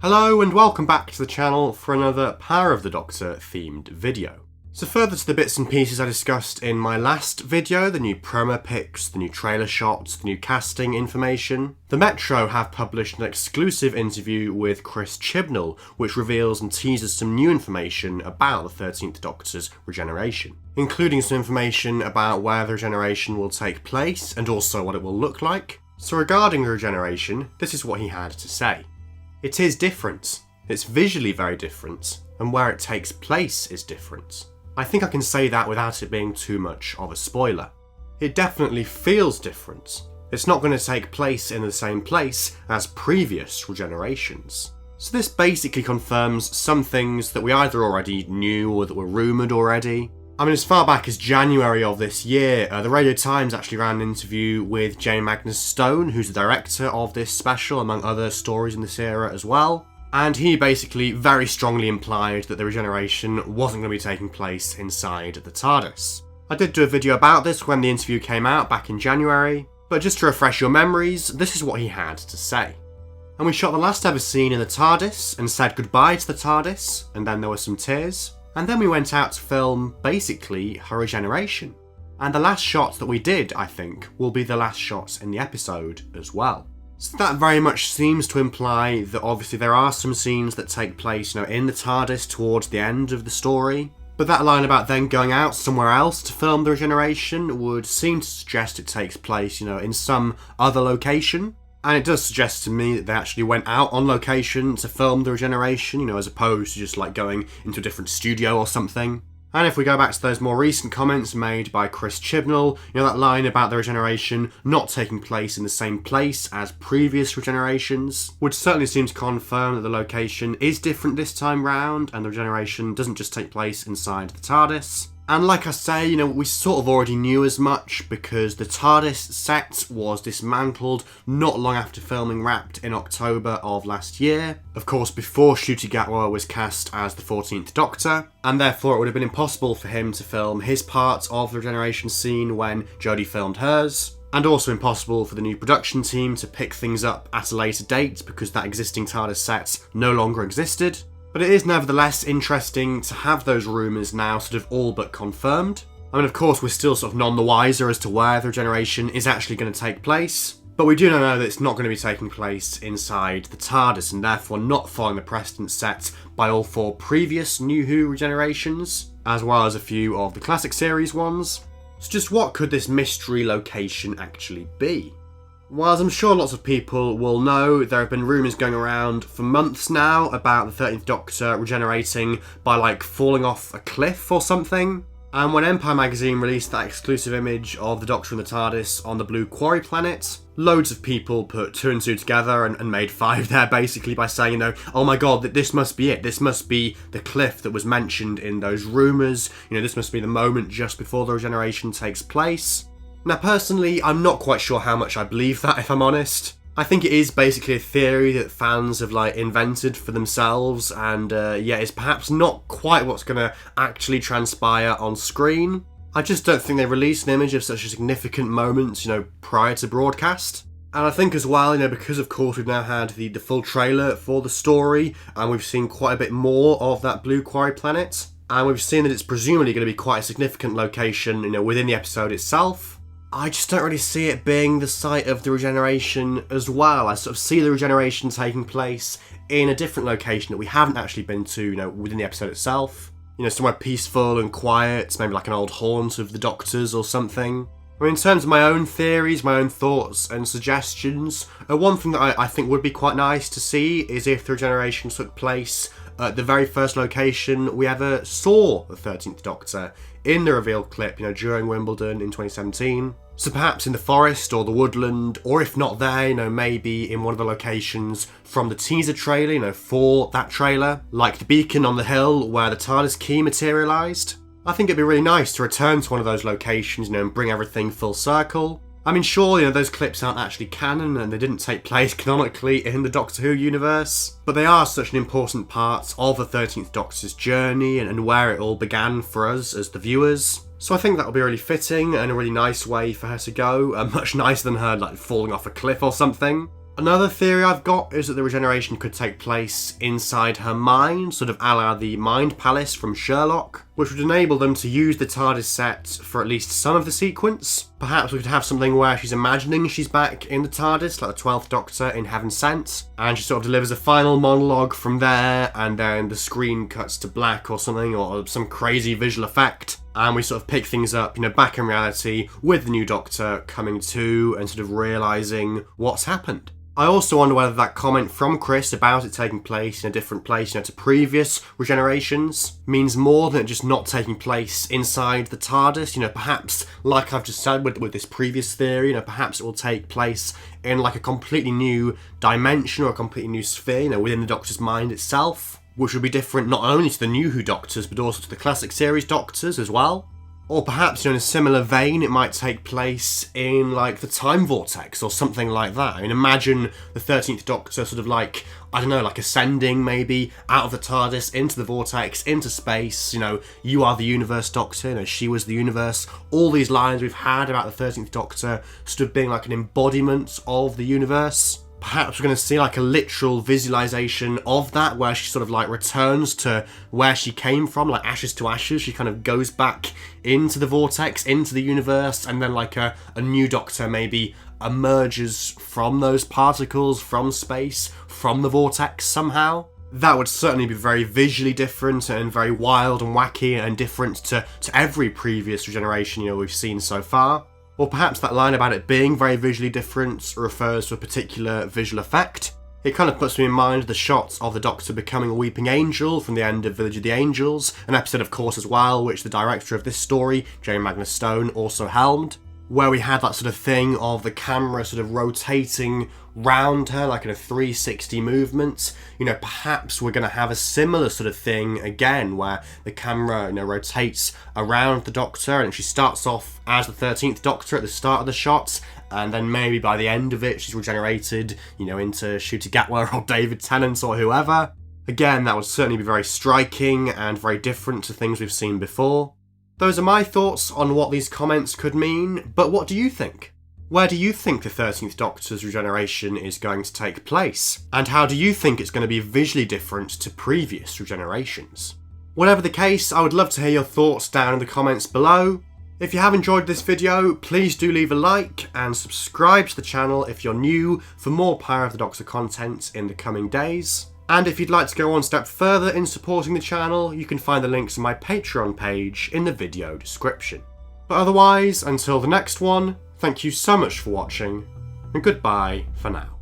Hello and welcome back to the channel for another Power of the Doctor themed video. So further to the bits and pieces I discussed in my last video, the new promo pics, the new trailer shots, the new casting information, the Metro have published an exclusive interview with Chris Chibnall which reveals and teases some new information about the 13th Doctor's regeneration, including some information about where the regeneration will take place and also what it will look like. So regarding the regeneration, this is what he had to say. It is different, it's visually very different, and where it takes place is different. I think I can say that without it being too much of a spoiler. It definitely feels different. It's not going to take place in the same place as previous regenerations. So this basically confirms some things that we either already knew or that were rumoured already. I mean, as far back as January of this year, the Radio Times actually ran an interview with J. Magnus Stone, who's the director of this special, among other stories in this era as well. And he basically very strongly implied that the regeneration wasn't going to be taking place inside the TARDIS. I did do a video about this when the interview came out back in January, but just to refresh your memories, this is what he had to say. And we shot the last ever scene in the TARDIS and said goodbye to the TARDIS, and then there were some tears. And then we went out to film, basically, her regeneration. And the last shot that we did, I think, will be the last shots in the episode as well. So that very much seems to imply that obviously there are some scenes that take place, in the TARDIS towards the end of the story. But that line about then going out somewhere else to film the regeneration would seem to suggest it takes place, in some other location. And it does suggest to me that they actually went out on location to film the regeneration, as opposed to just going into a different studio or something. And if we go back to those more recent comments made by Chris Chibnall, that line about the regeneration not taking place in the same place as previous regenerations would certainly seem to confirm that the location is different this time round and the regeneration doesn't just take place inside the TARDIS. And like I say, we sort of already knew as much because the TARDIS set was dismantled not long after filming wrapped in October of last year. Of course, before Ncuti Gatwa was cast as the 14th Doctor, and therefore it would have been impossible for him to film his part of the regeneration scene when Jodie filmed hers. And also impossible for the new production team to pick things up at a later date because that existing TARDIS set no longer existed. But it is nevertheless interesting to have those rumours now sort of all but confirmed. I mean, of course, we're still sort of none the wiser as to where the regeneration is actually going to take place, but we do know that it's not going to be taking place inside the TARDIS and therefore not following the precedent set by all four previous New Who regenerations, as well as a few of the classic series ones. So just what could this mystery location actually be? Well, as I'm sure lots of people will know, there have been rumours going around for months now about the 13th Doctor regenerating by falling off a cliff or something. And when Empire magazine released that exclusive image of the Doctor and the TARDIS on the blue quarry planet, loads of people put two and two together and made five there basically by saying, oh my god, this must be it. This must be the cliff that was mentioned in those rumours. This must be the moment just before the regeneration takes place. Now personally, I'm not quite sure how much I believe that, if I'm honest. I think it is basically a theory that fans have invented for themselves and is perhaps not quite what's going to actually transpire on screen. I just don't think they released an image of such a significant moment, prior to broadcast. And I think as well, because of course we've now had the full trailer for the story and we've seen quite a bit more of that blue quarry planet. And we've seen that it's presumably going to be quite a significant location, within the episode itself. I just don't really see it being the site of the regeneration as well. I sort of see the regeneration taking place in a different location that we haven't actually been to, within the episode itself. Somewhere peaceful and quiet, maybe an old haunt of the Doctor's or something. I mean, in terms of my own theories, my own thoughts and suggestions, one thing that I think would be quite nice to see is if the regeneration took place at the very first location we ever saw the 13th Doctor in the reveal clip, during Wimbledon in 2017. So perhaps in the forest or the woodland, or if not there, maybe in one of the locations from the teaser trailer, for that trailer, like the beacon on the hill where the TARDIS key materialised. I think it'd be really nice to return to one of those locations, and bring everything full circle. I mean, sure, those clips aren't actually canon and they didn't take place canonically in the Doctor Who universe, but they are such an important part of the 13th Doctor's journey and where it all began for us as the viewers. So I think that will be really fitting and a really nice way for her to go, much nicer than her falling off a cliff or something. Another theory I've got is that the regeneration could take place inside her mind, sort of a la the Mind Palace from Sherlock, which would enable them to use the TARDIS set for at least some of the sequence. Perhaps we could have something where she's imagining she's back in the TARDIS, like the 12th Doctor in Heaven Sent, and she sort of delivers a final monologue from there, and then the screen cuts to black or something, or some crazy visual effect, and we sort of pick things up, back in reality with the new Doctor coming to and sort of realising what's happened. I also wonder whether that comment from Chris about it taking place in a different place, to previous regenerations, means more than it just not taking place inside the TARDIS. Perhaps, like I've just said with this previous theory, perhaps it will take place in like a completely new dimension or a completely new sphere, within the Doctor's mind itself, which would be different not only to the New Who Doctors, but also to the classic series Doctors as well. Or perhaps, in a similar vein, it might take place in, like, the Time Vortex or something like that. Imagine the 13th Doctor sort of like, ascending maybe out of the TARDIS into the Vortex, into space. You are the universe, Doctor. She was the universe. All these lines we've had about the 13th Doctor sort of being like an embodiment of the universe. Perhaps we're going to see like a literal visualization of that, where she sort of like returns to where she came from, like ashes to ashes. She kind of goes back into the vortex, into the universe, and then like a new Doctor maybe emerges from those particles, from space, from the vortex somehow. That would certainly be very visually different and very wild and wacky and different to every previous regeneration we've seen so far. Or perhaps that line about it being very visually different refers to a particular visual effect. It kind of puts me in mind the shots of the Doctor becoming a weeping angel from the end of Village of the Angels, an episode of course as well, which the director of this story, J. Magnus Stone, also helmed, where we had that sort of thing of the camera sort of rotating round her like in a 360 movement. Perhaps we're going to have a similar sort of thing again, where the camera rotates around the Doctor, and she starts off as the 13th Doctor at the start of the shot, and then maybe by the end of it she's regenerated into Ncuti Gatwa or David Tennant or whoever. Again, that would certainly be very striking and very different to things we've seen before. Those are my thoughts on what these comments could mean, but what do you think? Where do you think the 13th Doctor's regeneration is going to take place? And how do you think it's going to be visually different to previous regenerations? Whatever the case, I would love to hear your thoughts down in the comments below. If you have enjoyed this video, please do leave a like and subscribe to the channel if you're new for more Power of the Doctor content in the coming days. And if you'd like to go one step further in supporting the channel, you can find the links to my Patreon page in the video description. But otherwise, until the next one, thank you so much for watching, and goodbye for now.